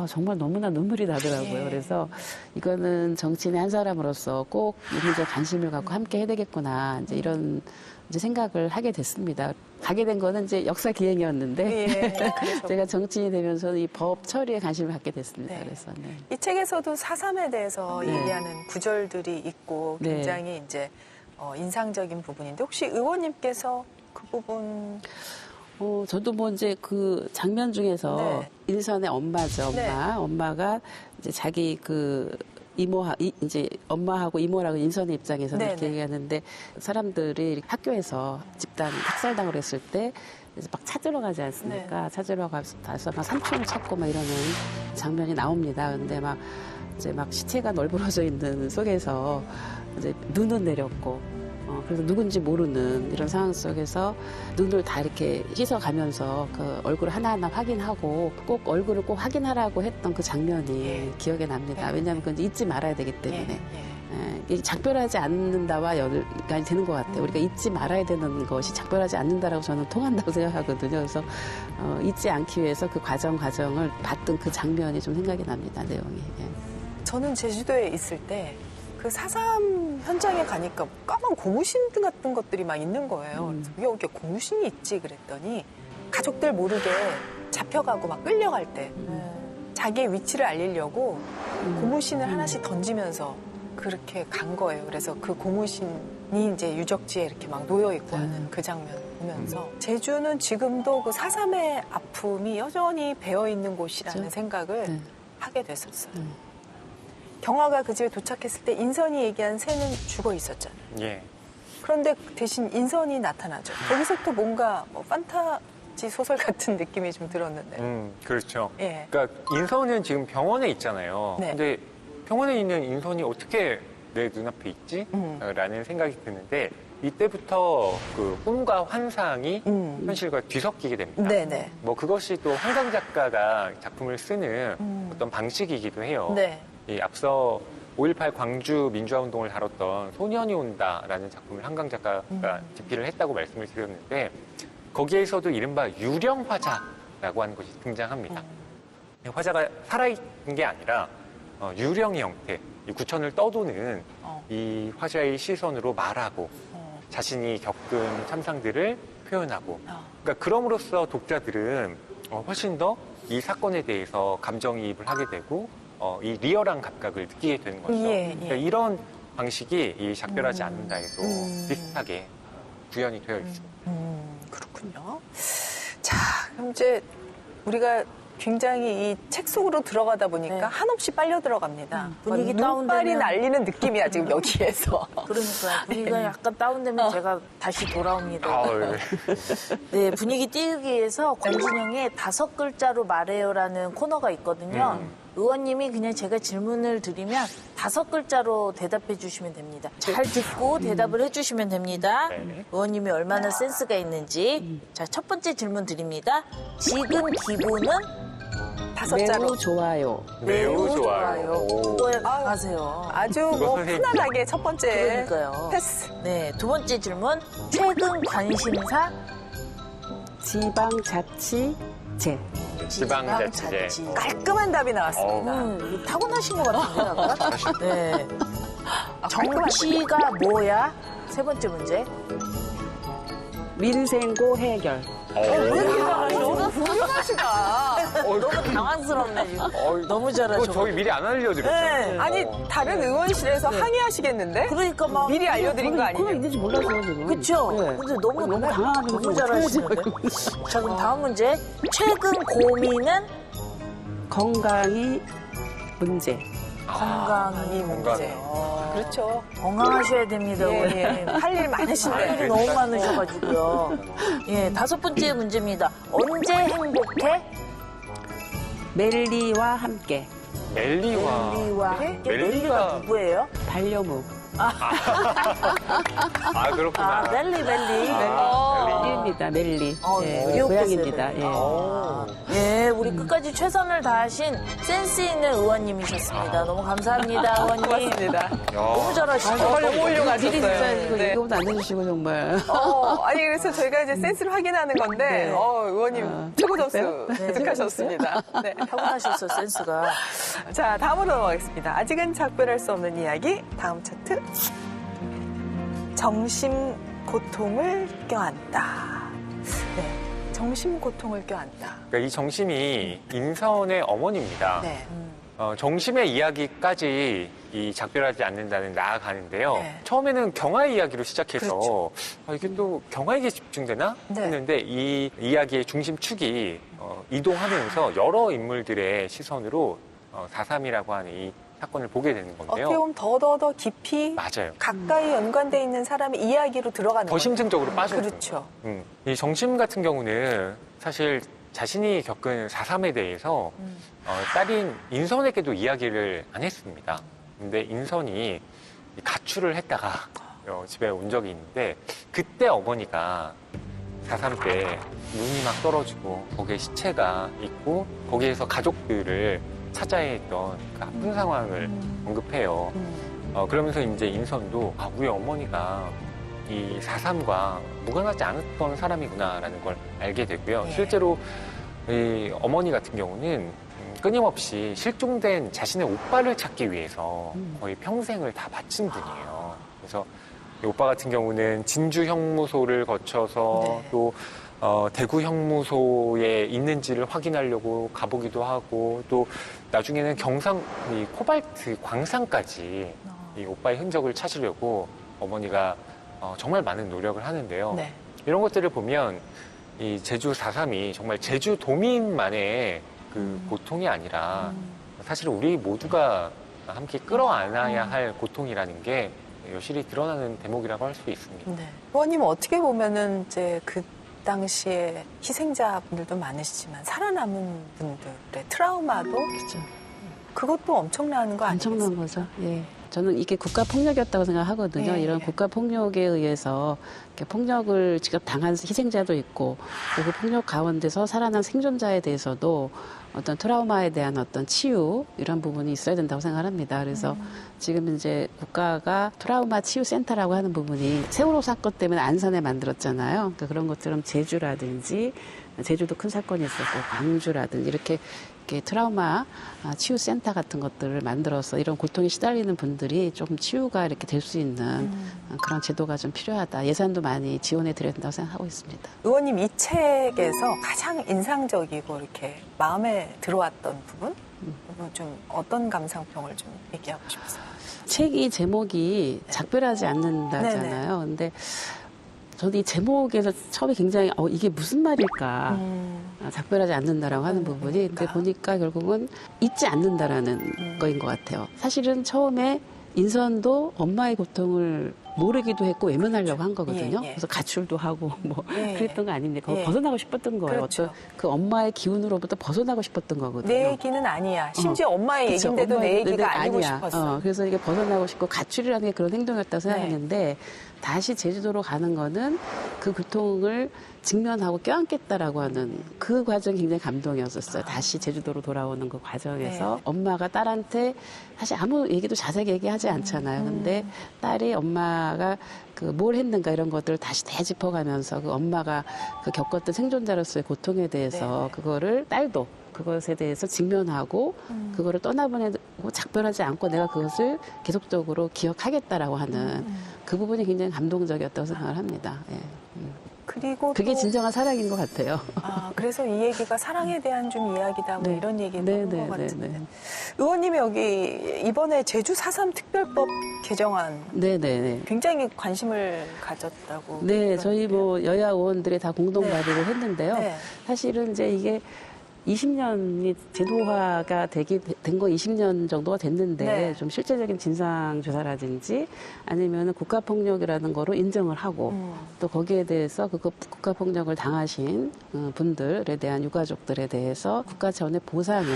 정말 너무나 눈물이 나더라고요. 그래서 이거는 정치인의 한 사람으로서 꼭 이 문제에 관심을 갖고 함께 해야 되겠구나. 이제 이런 이제 생각을 하게 됐습니다. 가게 된 거는 이제 역사 기행이었는데 제가 정치인이 되면서 이 법 처리에 관심을 갖게 됐습니다. 네. 그래서 이 책에서도 4.3에 대해서 네. 얘기하는 구절들이 있고 네. 굉장히 이제 인상적인 부분인데 혹시 의원님께서 그 부분 저도 뭐 이제 그 장면 중에서 네. 인선의 엄마죠, 네. 엄마가 이제 자기 그 이제 엄마하고 이모라고 인선의 입장에서 네, 이렇게 네. 얘기하는데 사람들이 학교에서 집단 학살당을 했을 때 이제 막 찾으러 가지 않습니까? 네. 찾으러 가서 막 삼촌을 찾고 막 이러는 장면이 나옵니다. 근데 막 이제 막 시체가 널브러져 있는 속에서 이제 눈은 내렸고 그래서 누군지 모르는 이런 상황 속에서 눈을 다 이렇게 씻어가면서 그 얼굴을 하나하나 확인하고 꼭 얼굴을 꼭 확인하라고 했던 그 장면이 기억에 납니다. 왜냐하면 그건 잊지 말아야 되기 때문에. 이 작별하지 않는다와 연관이 되는 것 같아요. 우리가 잊지 말아야 되는 것이 작별하지 않는다라고 저는 통한다고 생각하거든요. 그래서 잊지 않기 위해서 그 과정을 봤던 그 장면이 좀 생각이 납니다. 내용이. 저는 제주도에 있을 때 그 4.3 현장에 가니까 까만 고무신 같은 것들이 막 있는 거예요. 그래서 여기 고무신이 있지 그랬더니 가족들 모르게 잡혀가고 막 끌려갈 때 자기의 위치를 알리려고 고무신을 하나씩 던지면서 그렇게 간 거예요. 그래서 그 고무신이 이제 유적지에 이렇게 막 놓여 있고 하는 그 장면을 보면서 제주는 지금도 그 4.3의 아픔이 여전히 배어 있는 곳이라는 그렇죠. 생각을 하게 됐었어요. 경화가 그 집에 도착했을 때 인선이 얘기한 새는 죽어 있었잖아요. 예. 그런데 대신 인선이 나타나죠. 거기서부터 뭔가 판타지 소설 같은 느낌이 좀 들었는데. 그렇죠. 예. 그러니까 인선은 지금 병원에 있잖아요. 네. 근데 병원에 있는 인선이 어떻게 내 눈앞에 있지? 라는 생각이 드는데 이때부터 그 꿈과 환상이 현실과 뒤섞이게 됩니다. 네네. 뭐 그것이 또 한강 작가가 작품을 쓰는 어떤 방식이기도 해요. 네. 이 앞서 5.18 광주 민주화운동을 다뤘던 소년이 온다라는 작품을 한강 작가가 집필을 했다고 말씀을 드렸는데 거기에서도 이른바 유령 화자라고 하는 것이 등장합니다. 화자가 살아있는 게 아니라 유령의 형태, 이 구천을 떠도는 이 화자의 시선으로 말하고 자신이 겪은 참상들을 표현하고 그러니까 그럼으로써 독자들은 훨씬 더 이 사건에 대해서 감정이입을 하게 되고 이 리얼한 감각을 느끼게 되는 거죠. 예, 예. 그러니까 이런 방식이 이 작별하지 않는다에도 비슷하게 구현이 되어 있습니다. 그렇군요. 자, 그럼 이제 우리가 굉장히 이 책 속으로 들어가다 보니까 네. 한없이 빨려 들어갑니다. 분위기 눈발이 다운되면- 날리는 느낌이야, 지금 여기에서. 그러니까 분위기가 약간 다운되면 제가 다시 돌아옵니다. 아, 네, 분위기 띄우기 위해서 권진영의 5글자로 말해요라는 코너가 있거든요. 의원님이 그냥 제가 질문을 드리면 5글자로 대답해 주시면 됩니다. 잘 듣고 대답을 해 주시면 됩니다. 네. 의원님이 얼마나 센스가 있는지. 자, 첫 번째 질문 드립니다. 지금 기분은 5자로. 매우 좋아요. 매우 좋아요. 오. 그거에 강하세요. 아주 뭐 선생님. 편안하게 첫 번째 그러니까요. 패스. 네, 두 번째 질문. 최근 관심사 지방자치제. 지방자치제. 깔끔한 답이 나왔습니다. 이거 타고나신 것 같은데, 아까? 네. 정치가 뭐야? 세 번째 문제. 민생고 해결. 너무 훌륭하시다. 너무 당황스럽네, 지금. 너무 잘하셔. 그거 저희 미리 안 알려드렸잖아요. 네. 아니, 다른 의원실에서 항의하시겠는데? 그러니까 막. 미리 알려드린 거 그런 아니에요? 있는지 몰랐어요, 지금. 그쵸? 네. 근데 너무 당황하게 너무 잘하시는데. 자, 그럼 다음 문제. 최근 고민은 건강이 문제. 건강이 문제. 그렇죠. 건강하셔야 됩니다, 예, 의원님. 예. 할 일 많으신데. 할 일이 너무 많으셔가지고요. 예, 5번째 문제입니다. 언제 행복해? 멜리와 함께. 멜리와. 멜리와 함께. 멜리가 멜리가 누구예요? 반려무. 아, 그렇구나. 아, 멜리. 멜리입니다. 멜리. 예, 우리 귀엽게 고양이입니다. 예. 예, 우리 끝까지 최선을 다하신 센스 있는 의원님이셨습니다. 너무 감사합니다, 의원님. 고맙습니다. 너무 잘하시고. 너무 미리 진짜 훌륭하셨어요. 이거 네. 얘기보다 안 해주시고 정말. 아니 그래서 저희가 이제 센스를 확인하는 건데 의원님 최고 점수 획득하셨습니다. 네. 타고나셨어, 센스가. 자, 다음으로 넘어가겠습니다. 아직은 작별할 수 없는 이야기. 다음 차트. 정심 고통을 껴안다. 네. 정심 고통을 껴안다. 그러니까 이 정심이 인선의 어머니입니다. 네. 정심의 이야기까지 이 작별하지 않는다는 나아가는데요. 네. 처음에는 경아의 이야기로 시작해서 그렇죠. 이게 또 경아에게 집중되나 네. 했는데 이 이야기의 중심축이 이동하면서 여러 인물들의 시선으로 4.3이라고 하는 이 사건을 보게 되는 어떻게 건데요. 보면 더 깊이 맞아요. 가까이 연관돼 있는 사람의 이야기로 들어가는 더 거죠. 심층적으로 빠져요. 그렇죠. 이 정심 같은 경우는 사실 자신이 겪은 4.3에 대해서 딸인 인선에게도 이야기를 안 했습니다. 근데 인선이 이 가출을 했다가 집에 온 적이 있는데 그때 어머니가 4.3 때 눈이 막 떨어지고 거기에 시체가 있고 거기에서 가족들을 찾아야 했던 그 아픈 상황을 언급해요. 그러면서 이제 인선도 우리 어머니가 이 4.3과 무관하지 않았던 사람이구나라는 걸 알게 되고요. 예. 실제로 이 어머니 같은 경우는 끊임없이 실종된 자신의 오빠를 찾기 위해서 거의 평생을 다 바친 분이에요. 그래서 이 오빠 같은 경우는 진주 형무소를 거쳐서 네. 또 대구 형무소에 있는지를 확인하려고 가보기도 하고 또 나중에는 경상 이 코발트 광산까지 이 오빠의 흔적을 찾으려고 어머니가 정말 많은 노력을 하는데요. 네. 이런 것들을 보면 이 제주 4.3이 정말 제주 도민만의 그 고통이 아니라 사실 우리 모두가 함께 끌어안아야 할 고통이라는 게 여실히 드러나는 대목이라고 할 수 있습니다. 네. 의원님은 어떻게 보면은 이제 그 당시에 희생자분들도 많으시지만 살아남은 분들의 트라우마도 그것도 엄청난 거 아니겠습니까? 엄청난 거죠. 예. 저는 이게 국가 폭력이었다고 생각하거든요. 예, 이런 예. 국가 폭력에 의해서 이렇게 폭력을 직접 당한 희생자도 있고, 그 폭력 가운데서 살아난 생존자에 대해서도 어떤 트라우마에 대한 어떤 치유 이런 부분이 있어야 된다고 생각합니다. 그래서 지금 이제 국가가 트라우마 치유 센터라고 하는 부분이 세월호 사건 때문에 안산에 만들었잖아요. 그러니까 그런 것처럼 제주라든지 제주도 큰 사건이 있었고 광주라든지 이렇게 트라우마 치유 센터 같은 것들을 만들어서 이런 고통에 시달리는 분들이 좀 치유가 이렇게 될 수 있는 그런 제도가 좀 필요하다. 예산도 많이 지원해 드려야 된다고 생각하고 있습니다. 의원님 이 책에서 가장 인상적이고 이렇게 마음에 들어왔던 부분? 좀 어떤 감상평을 좀 얘기하고 싶으세요? 책이 제목이 작별하지 않는다잖아요. 근데 저도 이 제목에서 처음에 굉장히 이게 무슨 말일까 작별하지 않는다라고 하는 부분이 근데 보니까 결국은 잊지 않는다라는 거인 것 같아요. 사실은 처음에 인선도 엄마의 고통을 모르기도 했고 외면하려고 한 거거든요. 예, 예. 그래서 가출도 하고 뭐 예. 그랬던 거 아닙니까? 예. 벗어나고 싶었던 거예요. 그렇죠. 어떤 그 엄마의 기운으로부터 벗어나고 싶었던 거거든요. 내 얘기는 아니야. 심지어 엄마의 그쵸, 얘기인데도 엄마의 내 얘기가 얘기는 아니고 아니야. 싶었어. 그래서 이게 벗어나고 싶고 가출이라는 게 그런 행동이었다고 생각했는데 다시 제주도로 가는 거는 그 고통을 직면하고 껴안겠다라고 하는 그 과정이 굉장히 감동이었었어요. 다시 제주도로 돌아오는 그 과정에서 엄마가 딸한테 사실 아무 얘기도 자세하게 얘기하지 않잖아요. 근데 딸이 엄마가 그 뭘 했는가 이런 것들을 다시 되짚어가면서 그 엄마가 그 겪었던 생존자로서의 고통에 대해서 그거를 딸도 그것에 대해서 직면하고 그거를 떠나보내고 작별하지 않고 내가 그것을 계속적으로 기억하겠다라고 하는 그 부분이 굉장히 감동적이었다고 생각을 합니다. 예. 그리고 그게 또, 진정한 사랑인 것 같아요. 그래서 이 얘기가 사랑에 대한 좀 이야기다 뭐 네. 이런 얘기도 네, 한것 네, 같은데. 네, 네. 의원님이 여기 이번에 제주 4.3 특별법 개정안 네네네. 굉장히 관심을 가졌다고. 네, 저희 그러는데요. 뭐 여야 의원들이 다 공동 네. 발의를 했는데요. 네. 사실은 이제 이게 20년이 제도화가 된 거 20년 정도가 됐는데 네. 좀 실제적인 진상조사라든지 아니면 국가폭력이라는 거로 인정을 하고 또 거기에 대해서 그 국가폭력을 당하신 분들에 대한 유가족들에 대해서 국가 차원의 보상은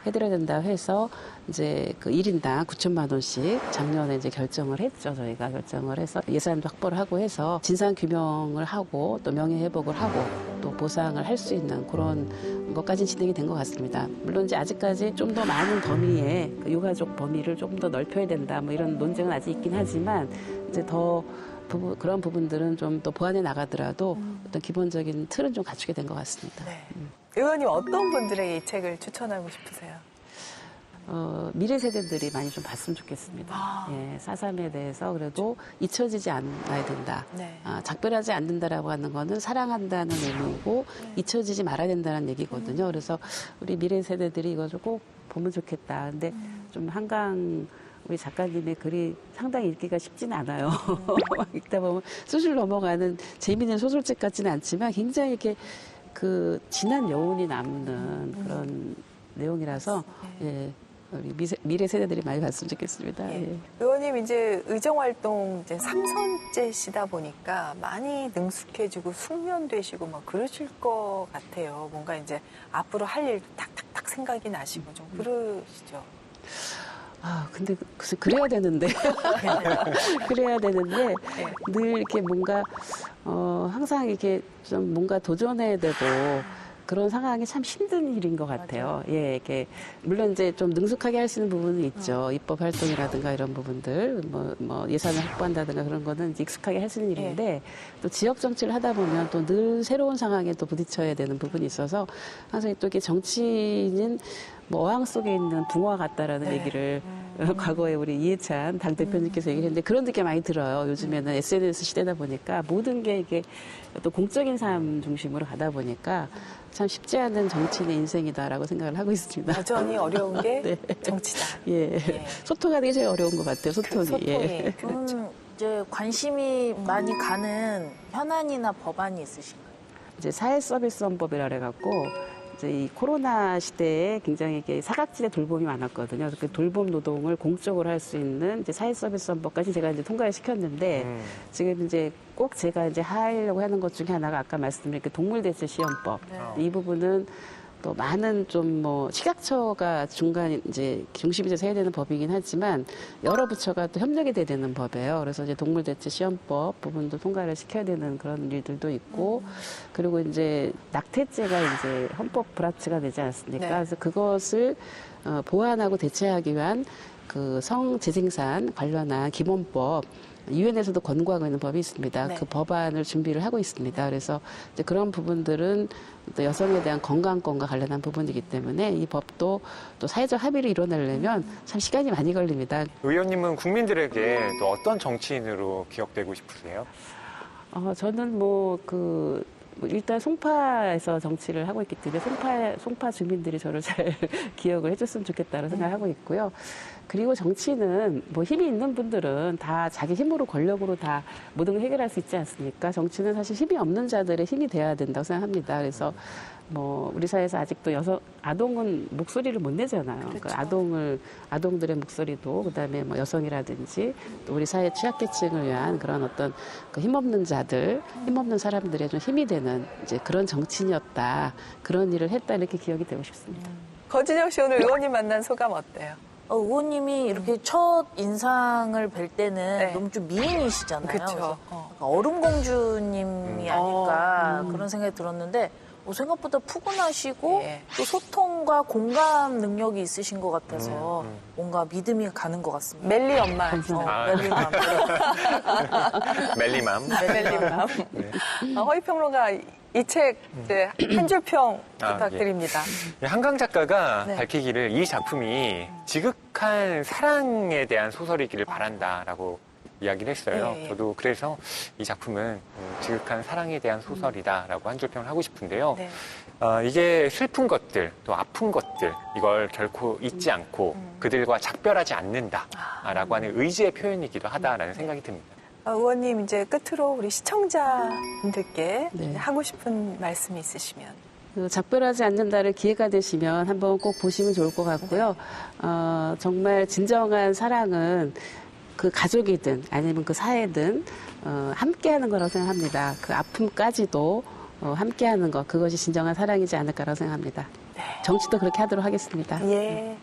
해드려야 된다 해서 이제 그 1인당 9천만 원씩 작년에 이제 결정을 했죠. 저희가 결정을 해서 예산도 확보를 하고 해서 진상 규명을 하고 또 명예 회복을 하고 또 보상을 할 수 있는 그런 것까지 진행이 된 것 같습니다. 물론 이제 아직까지 좀 더 많은 범위의 그 유가족 범위를 좀 더 넓혀야 된다 뭐 이런 논쟁은 아직 있긴 하지만 이제 더 그런 부분들은 좀 더 보완해 나가더라도 어떤 기본적인 틀은 좀 갖추게 된 것 같습니다. 네. 의원님 어떤 분들에게 이 책을 추천하고 싶으세요? 미래 세대들이 많이 좀 봤으면 좋겠습니다. 예, 4.3에 대해서 그래도 잊혀지지 않아야 된다. 네. 작별하지 않는다라고 하는 거는 사랑한다는 의미이고 잊혀지지 말아야 된다는 얘기거든요. 그래서 우리 미래 세대들이 이거 좀 꼭 보면 좋겠다. 근데 좀 한강 우리 작가님의 글이 상당히 읽기가 쉽지는 않아요. 읽다 보면 수술 넘어가는 재미있는 소설책 같지는 않지만 굉장히 이렇게 그 진한 여운이 남는 그런 내용이라서 예, 우리 미래 세대들이 많이 봤으면 좋겠습니다. 예. 예. 의원님 이제 의정활동 이제 3선째시다 보니까 많이 능숙해지고 숙련되시고 막 그러실 것 같아요. 뭔가 이제 앞으로 할 일도 탁탁탁 생각이 나시고 좀 그러시죠. 근데 글쎄 그래야 되는데 그래야 되는데 늘 이렇게 뭔가 항상 이렇게 좀 뭔가 도전해야 되고 그런 상황이 참 힘든 일인 것 같아요. 예, 이렇게 물론 이제 좀 능숙하게 할 수 있는 부분은 있죠. 입법 활동이라든가 이런 부분들, 뭐 예산을 확보한다든가 그런 거는 이제 익숙하게 할 수 있는 일인데 또 지역 정치를 하다 보면 또 늘 새로운 상황에 또 부딪혀야 되는 부분이 있어서 항상 또 이렇게 정치인은 뭐 어항 속에 있는 붕어와 같다라는 얘기를 과거에 우리 이해찬 당대표님께서 얘기했는데 그런 느낌이 많이 들어요. 요즘에는 SNS 시대다 보니까 모든 게 이게 또 공적인 삶 중심으로 가다 보니까 참 쉽지 않은 정치인의 인생이다라고 생각을 하고 있습니다. 여전히 어려운 게 네. 정치다. 예. 소통하는 게 제일 어려운 것 같아요. 소통이. 소통이. 예. 그렇죠. 이제 관심이 많이 가는 현안이나 법안이 있으신가요? 이제 사회서비스헌법이라 그래갖고 이제 이 코로나 시대에 굉장히 이게 사각지대 돌봄이 많았거든요. 그래서 그 돌봄 노동을 공적으로 할 수 있는 이제 사회서비스헌법까지 제가 이제 통과를 시켰는데 지금 이제 꼭 제가 이제 하려고 하는 것 중에 하나가 아까 말씀드린 그 동물대체 시험법. 이 부분은 또 많은 좀 뭐 식약처가 중간 이제 중심이 돼서 해야 되는 법이긴 하지만 여러 부처가 또 협력이 돼야 되는 법이에요. 그래서 이제 동물대체 시험법 부분도 통과를 시켜야 되는 그런 일들도 있고 그리고 이제 낙태죄가 이제 헌법 불합치가 되지 않습니까? 네. 그래서 그것을 보완하고 대체하기 위한 그 성재생산 관련한 기본법 유엔에서도 권고하고 있는 법이 있습니다. 네. 그 법안을 준비를 하고 있습니다. 그래서 이제 그런 부분들은 또 여성에 대한 건강권과 관련한 부분이기 때문에 이 법도 또 사회적 합의를 이뤄내려면 참 시간이 많이 걸립니다. 의원님은 국민들에게 또 어떤 정치인으로 기억되고 싶으세요? 저는 일단 송파에서 정치를 하고 있기 때문에 송파 주민들이 저를 잘 기억을 해줬으면 좋겠다는 생각을 하고 있고요. 그리고 정치는 뭐 힘이 있는 분들은 다 자기 힘으로 권력으로 다 모든 걸 해결할 수 있지 않습니까? 정치는 사실 힘이 없는 자들의 힘이 돼야 된다고 생각합니다. 그래서 뭐 우리 사회에서 아직도 아동은 목소리를 못 내잖아요. 그렇죠. 그러니까 아동들의 목소리도 그다음에 뭐 여성이라든지 또 우리 사회 취약계층을 위한 그런 어떤 그 힘없는 자들, 힘없는 사람들의 좀 힘이 되는 이제 그런 정치인이었다. 그런 일을 했다 이렇게 기억이 되고 싶습니다. 거진영 씨 오늘 의원님 만난 소감 어때요? 의원님이 이렇게 첫 인상을 뵐 때는 네. 너무 좀 미인이시잖아요. 그쵸. 그래서 얼음공주님이 아닐까 그런 생각이 들었는데 생각보다 푸근하시고 예. 또 소통과 공감 능력이 있으신 것 같아서 뭔가 믿음이 가는 것 같습니다. 멜리 엄마. 멜리맘. 멜리맘. 멜리맘. 허위평론가 이 책 한 줄 평 부탁드립니다. 한강 작가가 네. 밝히기를 이 작품이 지극한 사랑에 대한 소설이기를 바란다라고 이야기를 했어요. 예, 예. 저도 그래서 이 작품은 지극한 사랑에 대한 소설이다라고 한 줄 평을 하고 싶은데요. 네. 이게 슬픈 것들, 또 아픈 것들, 이걸 결코 잊지 않고 그들과 작별하지 않는다라고 하는 의지의 표현이기도 하다라는 생각이 듭니다. 의원님 이제 끝으로 우리 시청자분들께 네. 하고 싶은 말씀이 있으시면. 작별하지 않는다를 기회가 되시면 한번 꼭 보시면 좋을 것 같고요. 정말 진정한 사랑은 그 가족이든 아니면 그 사회든 함께하는 거라고 생각합니다. 그 아픔까지도 함께하는 것, 그것이 진정한 사랑이지 않을까라고 생각합니다. 정치도 그렇게 하도록 하겠습니다. 예.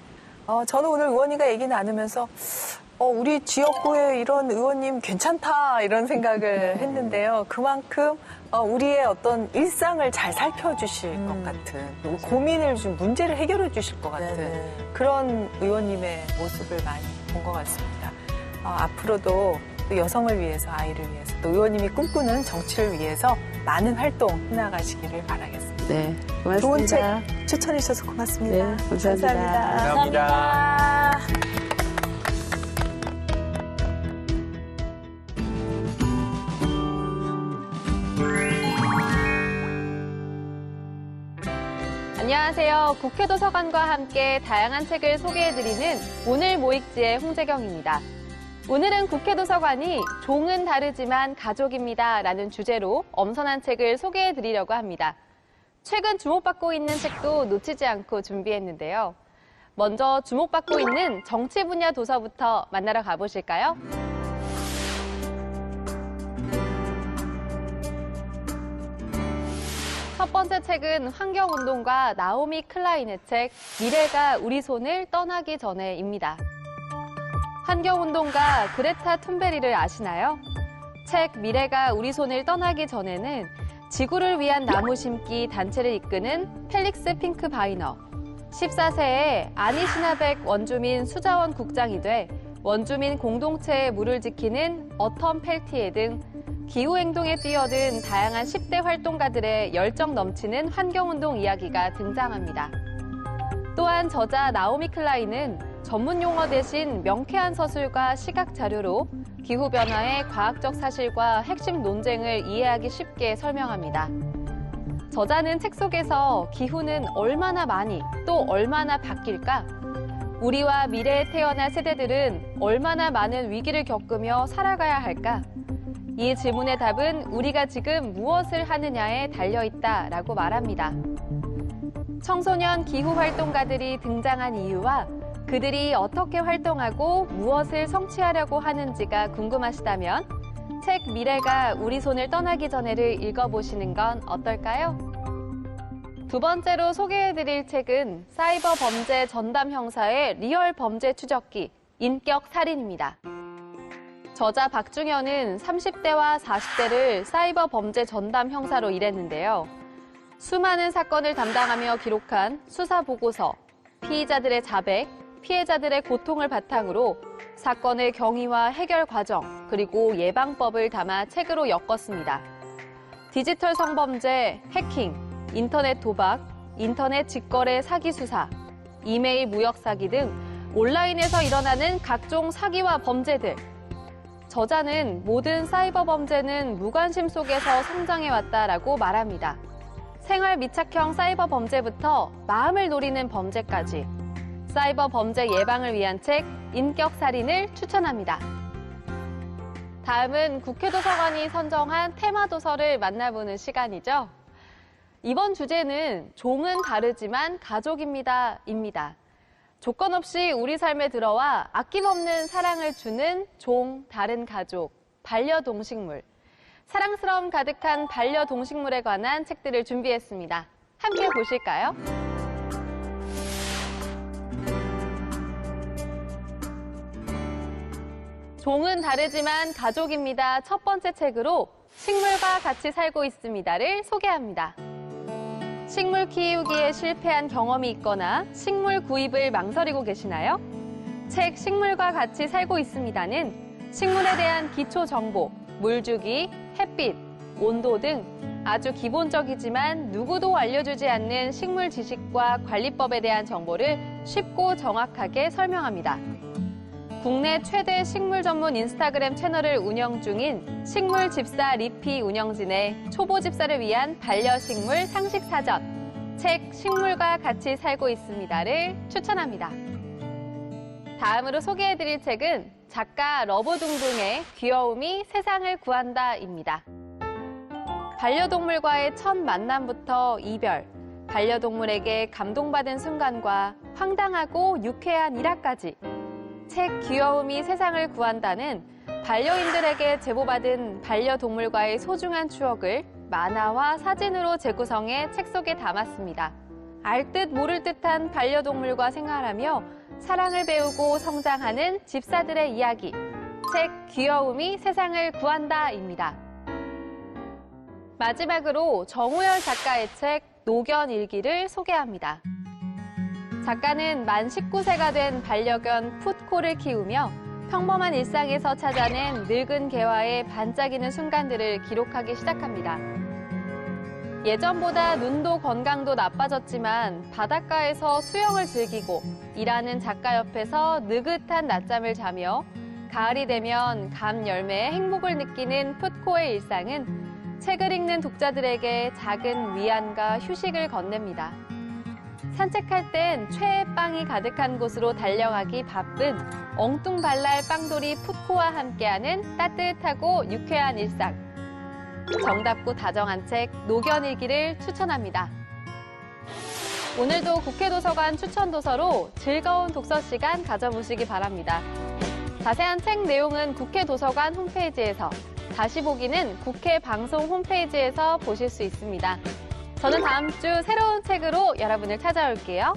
저는 오늘 의원님과 얘기 나누면서 우리 지역구에 이런 의원님 괜찮다 이런 생각을 했는데요. 그만큼 우리의 어떤 일상을 잘 살펴주실 것 같은, 그리고 고민을 좀 문제를 해결해 주실 것 같은 네네. 그런 의원님의 모습을 많이 본 것 같습니다. 앞으로도 또 여성을 위해서, 아이를 위해서, 또 의원님이 꿈꾸는 정치를 위해서 많은 활동 해나가시기를 바라겠습니다. 네, 좋은 책 고맙습니다. 추천해 주셔서 고맙습니다. 네, 감사합니다. 감사합니다. 감사합니다. 안녕하세요. 국회 도서관과 함께 다양한 책을 소개해드리는 오늘 모익지의 홍재경입니다. 오늘은 국회 도서관이 종은 다르지만 가족입니다 라는 주제로 엄선한 책을 소개해드리려고 합니다. 최근 주목받고 있는 책도 놓치지 않고 준비했는데요. 먼저 주목받고 있는 정치 분야 도서부터 만나러 가보실까요? 첫 번째 책은 환경운동가 나오미 클라인의 책 미래가 우리 손을 떠나기 전에입니다. 환경운동가 그레타 툰베리를 아시나요? 책 미래가 우리 손을 떠나기 전에는 지구를 위한 나무 심기 단체를 이끄는 펠릭스 핑크바이너, 14세에 아니시나백 원주민 수자원 국장이 돼 원주민 공동체의 물을 지키는 어텀 펠티에 등 기후행동에 뛰어든 다양한 10대 활동가들의 열정 넘치는 환경운동 이야기가 등장합니다. 또한 저자 나오미 클라인은 전문 용어 대신 명쾌한 서술과 시각 자료로 기후변화의 과학적 사실과 핵심 논쟁을 이해하기 쉽게 설명합니다. 저자는 책 속에서 기후는 얼마나 많이 또 얼마나 바뀔까? 우리와 미래에 태어날 세대들은 얼마나 많은 위기를 겪으며 살아가야 할까? 이 질문의 답은 우리가 지금 무엇을 하느냐에 달려있다라고 말합니다. 청소년 기후활동가들이 등장한 이유와 그들이 어떻게 활동하고 무엇을 성취하려고 하는지가 궁금하시다면 책 미래가 우리 손을 떠나기 전에를 읽어보시는 건 어떨까요? 두 번째로 소개해드릴 책은 사이버 범죄 전담 형사의 리얼 범죄 추적기, 인격 살인입니다. 저자 박중현은 30대와 40대를 사이버 범죄 전담 형사로 일했는데요. 수많은 사건을 담당하며 기록한 수사 보고서, 피의자들의 자백, 피해자들의 고통을 바탕으로 사건의 경위와 해결 과정, 그리고 예방법을 담아 책으로 엮었습니다. 디지털 성범죄, 해킹, 인터넷 도박, 인터넷 직거래 사기 수사, 이메일 무역 사기 등 온라인에서 일어나는 각종 사기와 범죄들. 저자는 모든 사이버 범죄는 무관심 속에서 성장해왔다라고 말합니다. 생활 밀착형 사이버 범죄부터 마음을 노리는 범죄까지 사이버 범죄 예방을 위한 책 인격 살인을 추천합니다. 다음은 국회 도서관이 선정한 테마 도서를 만나보는 시간이죠. 이번 주제는 종은 다르지만 가족입니다입니다. 조건 없이 우리 삶에 들어와 아낌없는 사랑을 주는 종, 다른 가족, 반려동식물, 사랑스러움 가득한 반려동식물에 관한 책들을 준비했습니다. 함께 보실까요? 종은 다르지만 가족입니다. 첫 번째 책으로 식물과 같이 살고 있습니다를 소개합니다. 식물 키우기에 실패한 경험이 있거나 식물 구입을 망설이고 계시나요? 책 식물과 같이 살고 있습니다는 식물에 대한 기초 정보, 물주기, 햇빛, 온도 등 아주 기본적이지만 누구도 알려주지 않는 식물 지식과 관리법에 대한 정보를 쉽고 정확하게 설명합니다. 국내 최대 식물 전문 인스타그램 채널을 운영 중인 식물 집사 리피 운영진의 초보 집사를 위한 반려식물 상식 사전, 책 식물과 같이 살고 있습니다를 추천합니다. 다음으로 소개해드릴 책은 작가 러브둥둥의 귀여움이 세상을 구한다입니다. 반려동물과의 첫 만남부터 이별, 반려동물에게 감동받은 순간과 황당하고 유쾌한 일화까지 책 귀여움이 세상을 구한다는 반려인들에게 제보받은 반려동물과의 소중한 추억을 만화와 사진으로 재구성해 책 속에 담았습니다. 알듯 모를 듯한 반려동물과 생활하며 사랑을 배우고 성장하는 집사들의 이야기. 책 귀여움이 세상을 구한다입니다. 마지막으로 정우열 작가의 책 노견일기를 소개합니다. 작가는 만 19세가 된 반려견 풋코를 키우며 평범한 일상에서 찾아낸 늙은 개와의 반짝이는 순간들을 기록하기 시작합니다. 예전보다 눈도 건강도 나빠졌지만 바닷가에서 수영을 즐기고 일하는 작가 옆에서 느긋한 낮잠을 자며 가을이 되면 감 열매의 행복을 느끼는 풋코의 일상은 책을 읽는 독자들에게 작은 위안과 휴식을 건넵니다. 산책할 땐 최애 빵이 가득한 곳으로 달려가기 바쁜 엉뚱발랄 빵돌이 풋코와 함께하는 따뜻하고 유쾌한 일상. 정답고 다정한 책 노견일기를 추천합니다. 오늘도 국회도서관 추천도서로 즐거운 독서 시간 가져보시기 바랍니다. 자세한 책 내용은 국회도서관 홈페이지에서, 다시 보기는 국회 방송 홈페이지에서 보실 수 있습니다. 저는 다음 주 새로운 책으로 여러분을 찾아올게요.